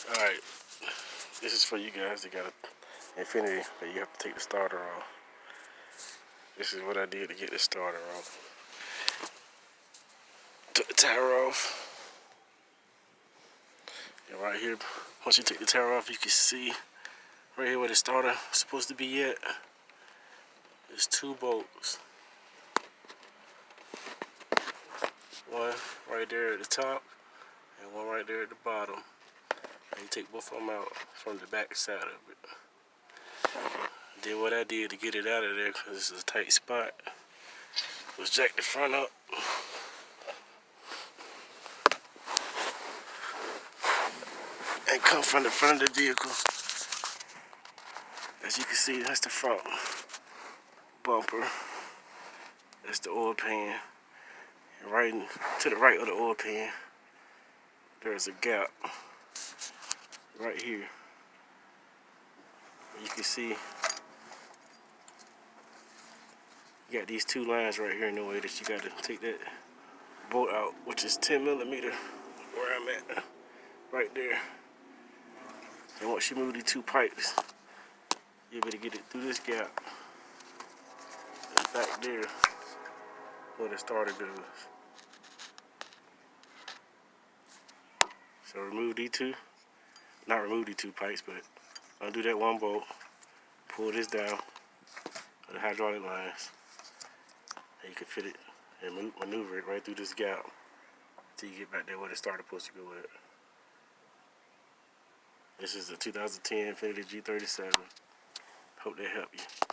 Alright, this is for you guys that got an Infiniti that you have to take the starter off. This is what I did to get the starter off. Took the tower off. And right here, once you take the tower off, you can see right here where the starter is supposed to be at. There's two bolts. One right there at the top and one right there at the bottom. And you take both of them out from the back side of it. Then what I did to get it out of there, because this is a tight spot, was jack the front up. And come from the front of the vehicle. As you can see, that's the front bumper. That's the oil pan. And right to the right of the oil pan, there's a gap right here. You can see you got these two lines right here in the way that you got to take that bolt out, which is 10 millimeter where I'm at, right there. And once you move these two pipes, you'll be able to get it through this gap and back there where the starter goes. So remove these two, not remove these two pipes, but undo that one bolt, pull this down with the hydraulic lines, and you can fit it and maneuver it right through this gap until you get back there where the starter supposed to go at. This is a 2010 Infiniti G37. Hope that helped you.